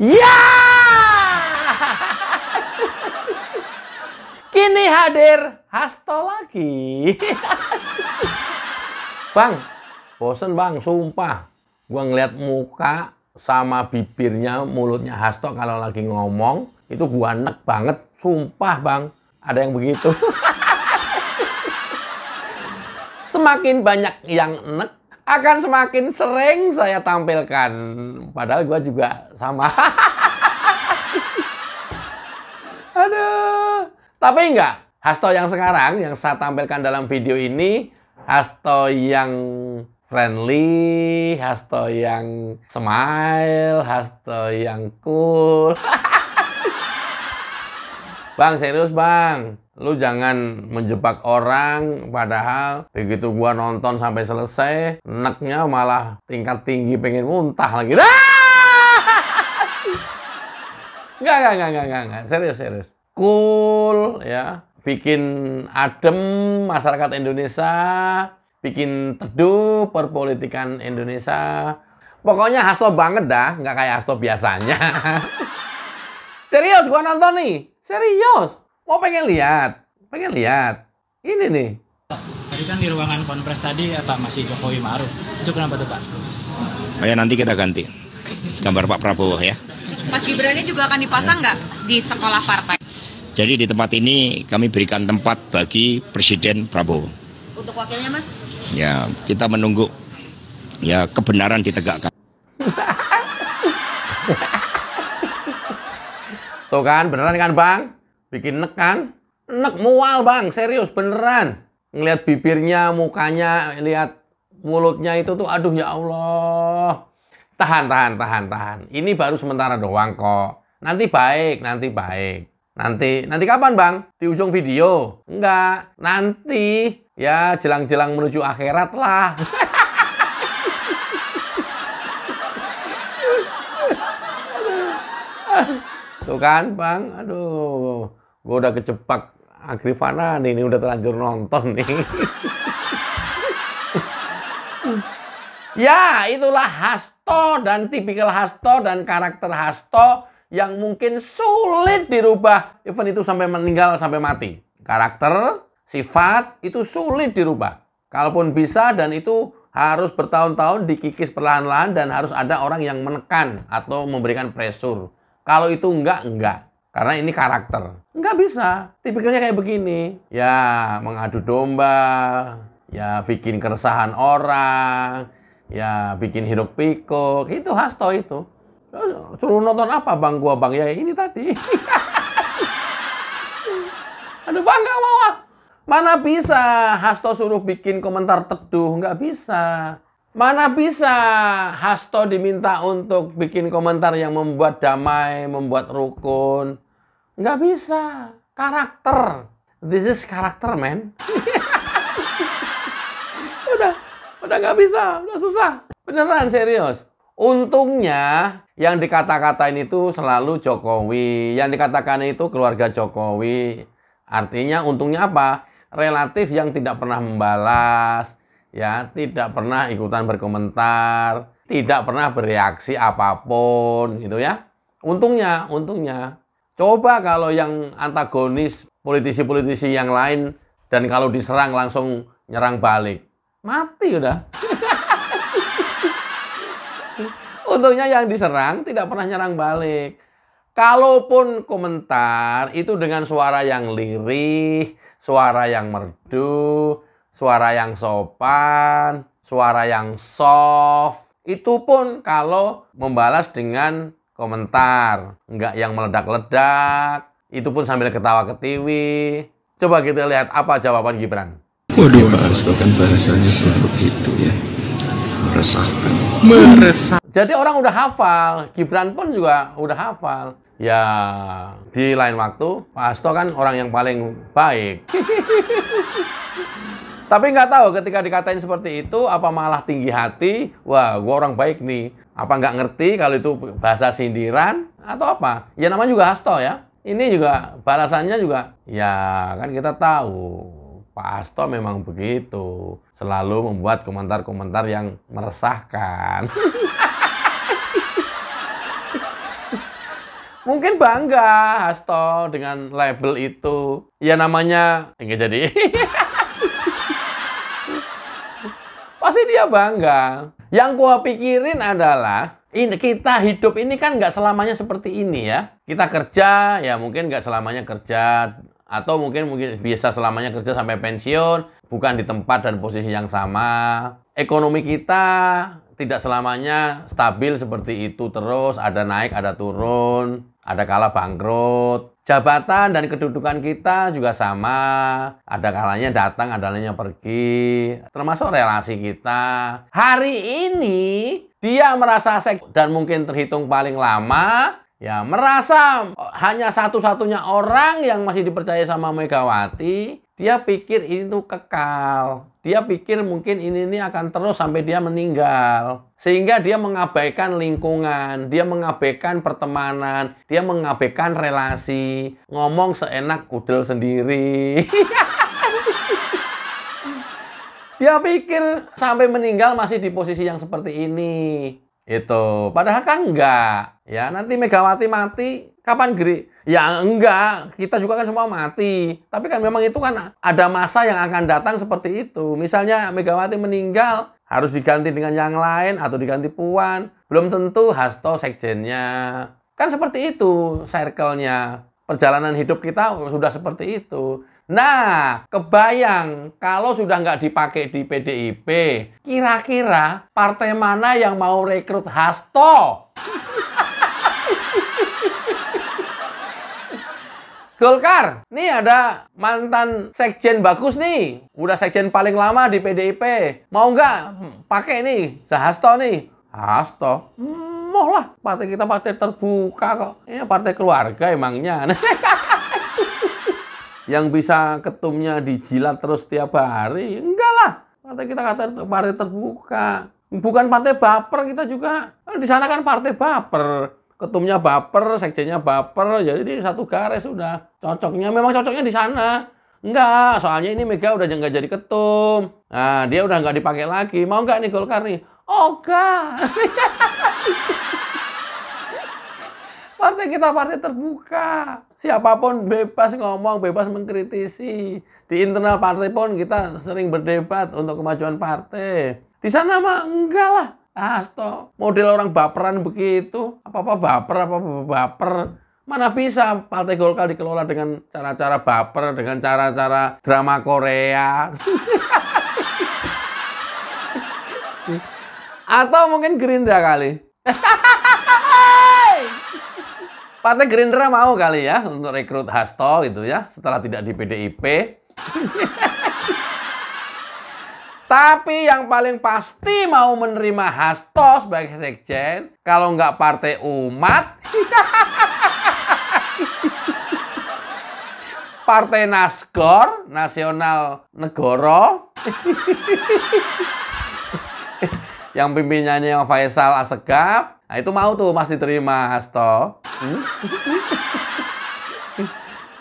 Ya! Kini hadir Hasto lagi. Bang, bosen bang, sumpah. Gua ngeliat muka sama bibirnya, mulutnya Hasto kalau lagi ngomong, itu gua enek banget. Sumpah bang, ada yang begitu. Semakin banyak yang enek, akan semakin sering saya tampilkan. Padahal gua juga sama. Aduh. Tapi enggak, Hasto yang sekarang, yang saya tampilkan dalam video ini, Hasto yang friendly, Hasto yang smile, Hasto yang cool. Bang, serius bang, lu jangan menjebak orang, padahal begitu gua nonton sampai selesai, neknya malah tingkat tinggi pengen muntah lagi. Enggak, serius. Cool, ya. Bikin adem masyarakat Indonesia, bikin teduh perpolitikan Indonesia. Pokoknya Hasto banget dah, nggak kayak Hasto biasanya. Serius, gua nonton nih. Serius. Mau pengen lihat. Ini nih. Tadi kan di ruangan konpres tadi Pak masih Jokowi Ma'ruf. Itu kenapa tuh Pak? Oh ya, nanti kita ganti gambar Pak Prabowo ya. Mas Gibran-nya juga akan dipasang nggak di sekolah partai? Jadi di tempat ini kami berikan tempat bagi Presiden Prabowo. Untuk wakilnya Mas? Ya, kita menunggu ya kebenaran ditegakkan. Tuh kan, beneran kan bang? Bikin nek kan? Nek mual bang, serius beneran. Ngelihat bibirnya, mukanya, lihat mulutnya itu tuh, aduh ya Allah. Tahan. Ini baru sementara doang kok. Nanti baik. Nanti kapan bang? Di ujung video? Enggak. Nanti ya jelang-jelang menuju akhirat lah. Tuh kan bang, aduh, gue udah kejebak Agrifana nih, ini udah terlanjur nonton nih. Ya, itulah Hasto dan tipikal Hasto dan karakter Hasto yang mungkin sulit dirubah, even itu sampai meninggal, sampai mati. Karakter, sifat, itu sulit dirubah. Kalaupun bisa, dan itu harus bertahun-tahun dikikis perlahan-lahan dan harus ada orang yang menekan atau memberikan pressure. Kalau itu enggak. Karena ini karakter. Enggak bisa. Tipikalnya kayak begini. Ya, mengadu domba. Ya, bikin keresahan orang. Ya, bikin hiruk pikuk. Itu Hasto itu. Suruh nonton apa bang gua bang? Ya ini tadi. Aduh bang, nggak mau ah. Mana bisa Hasto suruh bikin komentar teduh? Nggak bisa. Mana bisa Hasto diminta untuk bikin komentar yang membuat damai, membuat rukun? Nggak bisa. Karakter. This is karakter, man. Udah nggak bisa. Udah susah. Beneran, serius. Untungnya yang dikata-katain itu selalu Jokowi. Yang dikatakan itu keluarga Jokowi. Artinya untungnya apa? Relatif yang tidak pernah membalas. Ya, tidak pernah ikutan berkomentar, tidak pernah bereaksi apapun, gitu ya. Untungnya. Coba kalau yang antagonis, politisi-politisi yang lain, dan kalau diserang langsung nyerang balik. Mati udah. Untungnya yang diserang tidak pernah nyerang balik. Kalaupun komentar, itu dengan suara yang lirih, suara yang merdu, suara yang sopan, suara yang soft. Itu pun kalau membalas dengan komentar. Enggak yang meledak-ledak. Itu pun sambil ketawa-ketiwi. Coba kita lihat apa jawaban Gibran. Waduh, Pak Hasto kan bahasanya selalu gitu ya. Meresahkan. Jadi orang udah hafal. Gibran pun juga udah hafal. Ya, di lain waktu, Pak Hasto kan orang yang paling baik. Tapi nggak tahu ketika dikatain seperti itu, apa malah tinggi hati, wah gua orang baik nih. Apa nggak ngerti kalau itu bahasa sindiran atau apa? Ya namanya juga Hasto ya. Ini juga balasannya juga, ya kan kita tahu Pak Hasto memang begitu. Selalu membuat komentar-komentar yang meresahkan. Mungkin bangga Hasto dengan label itu. Ya namanya, enggak jadi. Pasti dia bangga. Yang gua pikirin adalah, kita hidup ini kan nggak selamanya seperti ini ya. Kita kerja, ya mungkin nggak selamanya kerja. Atau mungkin bisa selamanya kerja sampai pensiun. Bukan di tempat dan posisi yang sama. Ekonomi kita tidak selamanya stabil seperti itu terus. Ada naik, ada turun. Ada kala bangkrut. Jabatan dan kedudukan kita juga sama. Ada kalanya datang, ada kalanya pergi. Termasuk relasi kita. Hari ini dia merasa dan mungkin terhitung paling lama. Ya, merasa hanya satu-satunya orang yang masih dipercaya sama Megawati. Dia pikir ini tuh kekal. Dia pikir mungkin ini akan terus sampai dia meninggal. Sehingga dia mengabaikan lingkungan, dia mengabaikan pertemanan, dia mengabaikan relasi. Ngomong seenak kudel sendiri. Dia pikir sampai meninggal masih di posisi yang seperti ini. Itu. Padahal kan enggak. Ya, nanti Megawati mati, kapan Geri? Ya enggak, kita juga kan semua mati. Tapi kan memang itu kan ada masa yang akan datang seperti itu. Misalnya Megawati meninggal, harus diganti dengan yang lain atau diganti Puan. Belum tentu Hasto sekjennya. Kan seperti itu circle-nya. Perjalanan hidup kita sudah seperti itu. Nah, kebayang kalau sudah nggak dipakai di PDIP, kira-kira partai mana yang mau rekrut Hasto? Golkar, nih ada mantan sekjen bagus nih, udah sekjen paling lama di PDIP. Mau nggak pakai nih, Hasto nih? Hasto, mau lah, partai kita partai terbuka kok. Ini partai keluarga emangnya. Yang bisa ketumnya dijilat terus tiap hari. Enggak lah. Partai kita kata partai terbuka. Bukan partai baper kita juga. Di sana kan partai baper. Ketumnya baper, sekjennya baper. Jadi di satu garis sudah. Cocoknya, memang cocoknya di sana. Enggak, soalnya ini Mega udah nggak jadi ketum. Nah, dia udah nggak dipakai lagi. Mau nggak nih Golkar nih? Oh, enggak. Partai kita partai terbuka. Siapapun bebas ngomong, bebas mengkritisi. Di internal partai pun kita sering berdebat untuk kemajuan partai. Di sana mah enggak lah. Hasto, model orang baperan begitu. Apa-apa baper, apa-apa baper. Mana bisa Partai Golkar dikelola dengan cara-cara baper, dengan cara-cara drama Korea. Atau mungkin Gerindra kali. Partai Gerindra mau kali ya untuk rekrut Hasto gitu ya, setelah tidak di PDIP. Tapi yang paling pasti mau menerima Hasto sebagai sekjen, kalau nggak Partai Umat, Partai Nasgor, Nasional Negoro, yang pimpinannya yang Faisal Assegaf. Nah, itu mau tuh masih terima Hasto.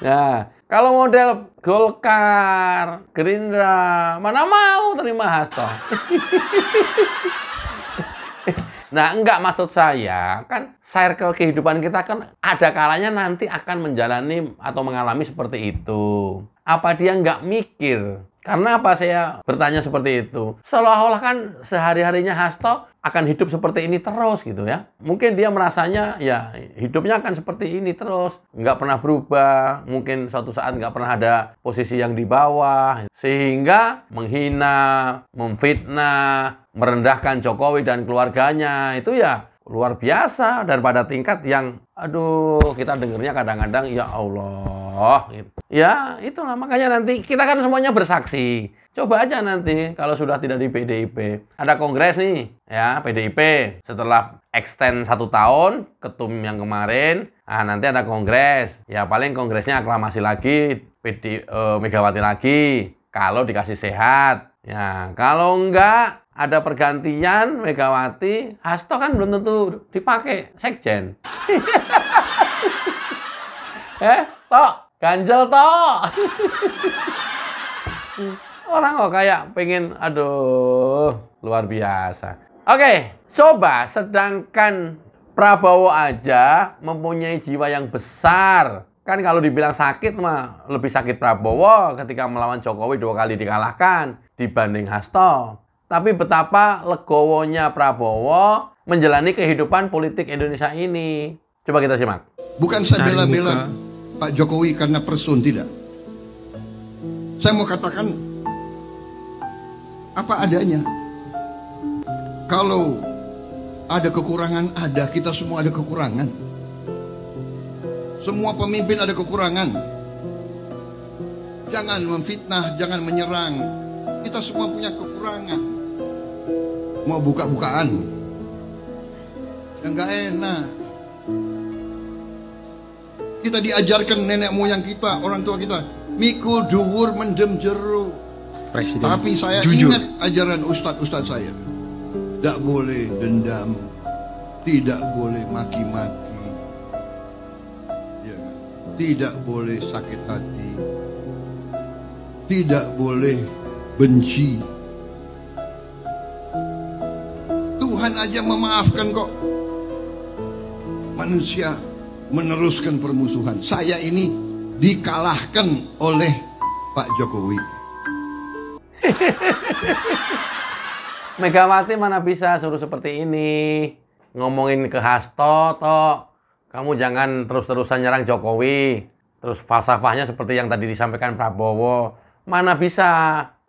Nah, kalau model Golkar, Gerindra, mana mau terima Hasto? Nah, enggak, maksud saya, kan circle kehidupan kita kan ada kalanya nanti akan menjalani atau mengalami seperti itu. Apa dia nggak mikir? Karena apa saya bertanya seperti itu? Seolah-olah kan sehari-harinya Hasto akan hidup seperti ini terus gitu ya. Mungkin dia merasanya ya hidupnya akan seperti ini terus. Nggak pernah berubah. Mungkin suatu saat nggak pernah ada posisi yang di bawah. Sehingga menghina, memfitnah, merendahkan Jokowi dan keluarganya. Itu ya luar biasa. Dan pada tingkat yang aduh, kita dengernya kadang-kadang ya Allah gitu. Ya itulah, makanya nanti kita kan semuanya bersaksi. Coba aja nanti kalau sudah tidak di PDIP, ada kongres nih ya PDIP setelah extend 1 tahun ketum yang kemarin, nanti ada kongres. Ya paling kongresnya aklamasi lagi, Megawati lagi kalau dikasih sehat. Ya kalau enggak ada pergantian Megawati, Hasto kan belum tentu dipakai sekjen. Tok, ganjel tok. Orang kok kayak pengen, aduh, luar biasa. Oke, coba sedangkan Prabowo aja mempunyai jiwa yang besar. Kan kalau dibilang sakit mah lebih sakit Prabowo ketika melawan Jokowi 2 kali dikalahkan dibanding Hasto. Tapi betapa legowonya Prabowo menjalani kehidupan politik Indonesia ini. Coba kita simak. Bukan saya bela-bela Pak Jokowi karena person, tidak. Saya mau katakan apa adanya. Kalau ada kekurangan, kita semua ada kekurangan. Semua pemimpin ada kekurangan. Jangan memfitnah, jangan menyerang. Kita semua punya kekurangan. Mau buka-bukaan, yang gak enak. Kita diajarkan nenek moyang kita, orang tua kita, mikul dhuwur mendem jero. Presiden. Tapi saya ingat ajaran ustadz-ustadz saya. Tidak boleh dendam, tidak boleh maki-maki, ya, tidak boleh sakit hati, tidak boleh benci. Tuhan aja memaafkan kok. Manusia meneruskan permusuhan. Saya ini dikalahkan oleh Pak Jokowi. Megawati mana bisa suruh seperti ini. Ngomongin ke Hasto, toh. Kamu jangan terus-terusan nyerang Jokowi. Terus falsafahnya seperti yang tadi disampaikan Prabowo. Mana bisa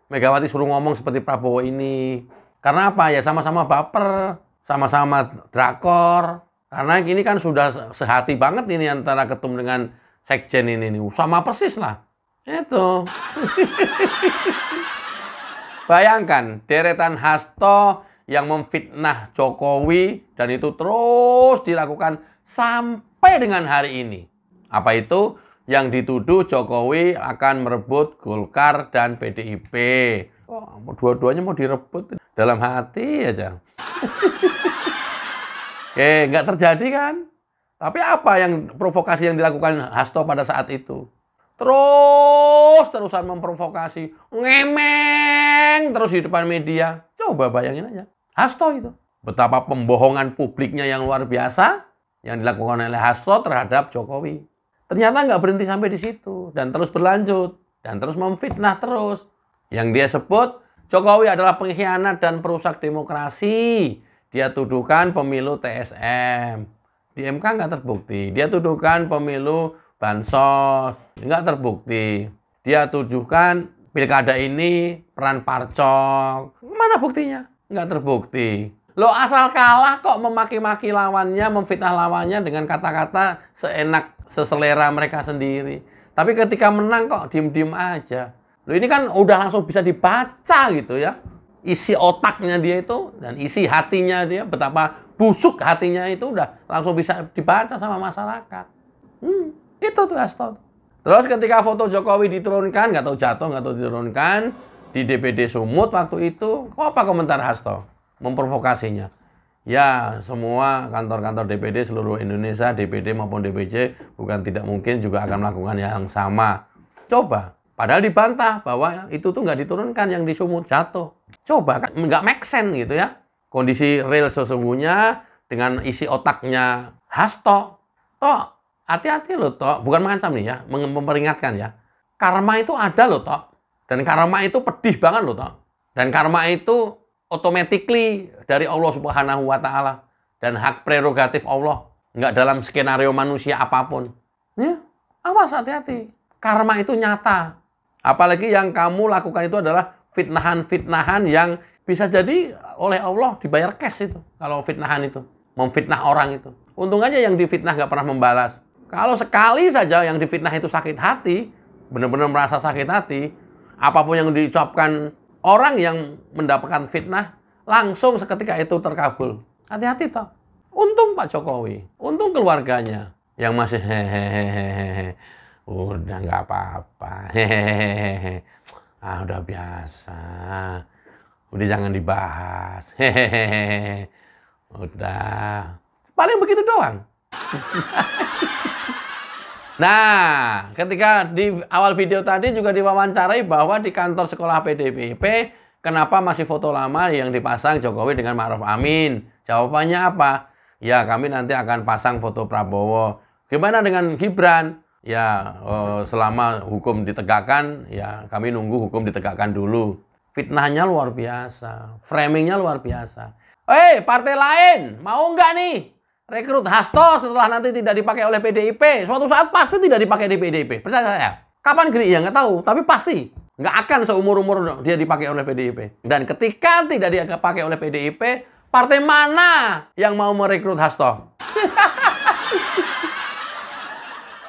Megawati suruh ngomong seperti Prabowo ini. Karena apa? Ya sama-sama baper. Sama-sama drakor. Karena ini kan sudah sehati banget ini antara ketum dengan sekjen ini. Sama persis lah. Itu. Bayangkan, deretan Hasto yang memfitnah Jokowi dan itu terus dilakukan sampai dengan hari ini. Apa itu? Yang dituduh Jokowi akan merebut Golkar dan PDIP. Oh, dua-duanya mau direbut dalam hati aja. Nggak terjadi kan? Tapi apa yang provokasi yang dilakukan Hasto pada saat itu? Terus-terusan memprovokasi, ngemeng terus di depan media. Coba bayangin aja, Hasto itu. Betapa pembohongan publiknya yang luar biasa yang dilakukan oleh Hasto terhadap Jokowi. Ternyata nggak berhenti sampai di situ dan terus berlanjut dan terus memfitnah terus. Yang dia sebut Jokowi adalah pengkhianat dan perusak demokrasi. Dia tuduhkan pemilu TSM. Di MK nggak terbukti. Dia tuduhkan pemilu bansos, nggak terbukti. Dia tujukan pilkada ini peran parcok. Mana buktinya? Nggak terbukti. Lo asal kalah kok memaki-maki lawannya, memfitnah lawannya dengan kata-kata seenak, seselera mereka sendiri. Tapi ketika menang kok diem-diem aja. Lo ini kan udah langsung bisa dibaca gitu ya. Isi otaknya dia itu dan isi hatinya dia, betapa busuk hatinya itu udah langsung bisa dibaca sama masyarakat. Itu tuh Hasto. Terus ketika foto Jokowi diturunkan, nggak tahu jatuh, nggak tahu diturunkan, di DPD Sumut waktu itu, apa komentar Hasto? Memprovokasinya. Ya, semua kantor-kantor DPD seluruh Indonesia, DPD maupun DPC, bukan tidak mungkin juga akan melakukan yang sama. Coba. Padahal dibantah bahwa itu tuh nggak diturunkan yang di Sumut, jatuh. Coba, kan nggak make sense gitu ya. Kondisi real sesungguhnya dengan isi otaknya Hasto. Toh, hati-hati loh, toh. Bukan mengancam nih ya, memperingatkan ya. Karma itu ada loh, toh. Dan karma itu pedih banget loh, toh. Dan karma itu automatically dari Allah Subhanahu wa Ta'ala. Dan hak prerogatif Allah. Nggak dalam skenario manusia apapun. Ya, awas, hati-hati. Karma itu nyata. Apalagi yang kamu lakukan itu adalah fitnahan-fitnahan yang bisa jadi oleh Allah dibayar cash itu. Kalau fitnahan itu. Memfitnah orang itu. Untung aja yang difitnah nggak pernah membalas. Kalau sekali saja yang difitnah itu sakit hati, benar-benar merasa sakit hati, apapun yang diucapkan orang yang mendapatkan fitnah, langsung seketika itu terkabul. Hati-hati toh. Untung Pak Jokowi, untung keluarganya yang masih hehehe. Udah nggak apa-apa. Hehehe. Ah, udah biasa. Udah jangan dibahas. Hehehe. Udah. Paling begitu doang. Nah, ketika di awal video tadi juga diwawancarai bahwa di kantor sekolah PDIP, kenapa masih foto lama yang dipasang Jokowi dengan Ma'ruf Amin? Jawabannya apa? Ya, kami nanti akan pasang foto Prabowo. Gimana dengan Gibran? Ya, selama hukum ditegakkan, ya kami nunggu hukum ditegakkan dulu. Fitnahnya luar biasa, framingnya luar biasa. Partai lain, mau nggak nih rekrut Hasto setelah nanti tidak dipakai oleh PDIP? Suatu saat pasti tidak dipakai di PDIP, percaya saya. Kapan ya nggak tahu, tapi pasti nggak akan seumur-umur dia dipakai oleh PDIP. Dan ketika tidak dipakai oleh PDIP, partai mana yang mau merekrut Hasto?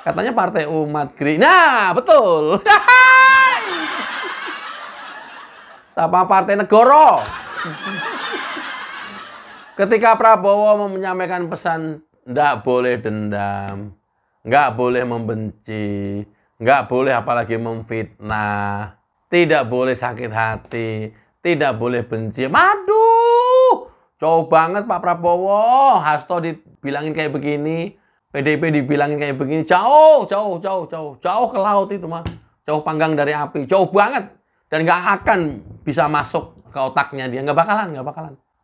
Katanya Partai Umat Gerindra. Nah, betul. Sama Partai Negoro. Ketika Prabowo menyampaikan pesan, nggak boleh dendam, nggak boleh membenci, nggak boleh apalagi memfitnah, tidak boleh sakit hati, tidak boleh benci. Aduh, jauh banget Pak Prabowo. Hasto dibilangin kayak begini. PDIP dibilangin kayak begini, jauh ke laut itu mah, jauh panggang dari api, jauh banget, dan nggak akan bisa masuk ke otaknya dia, nggak bakalan,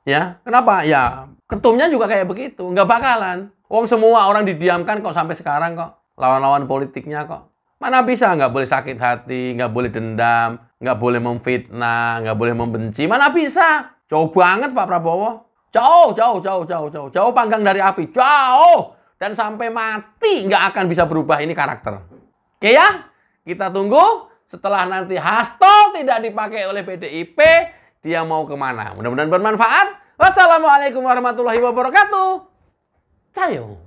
ya. Kenapa? Ya ketumnya juga kayak begitu, nggak bakalan. Wong semua orang didiamkan kok sampai sekarang kok, lawan-lawan politiknya kok, mana bisa nggak boleh sakit hati, nggak boleh dendam, nggak boleh memfitnah, nggak boleh membenci, mana bisa? Jauh banget Pak Prabowo, jauh panggang dari api, jauh. Dan sampai mati nggak akan bisa berubah ini karakter. Oke ya? Kita tunggu setelah nanti Hasto tidak dipakai oleh PDIP, dia mau kemana? Mudah-mudahan bermanfaat. Wassalamualaikum warahmatullahi wabarakatuh. Cayo.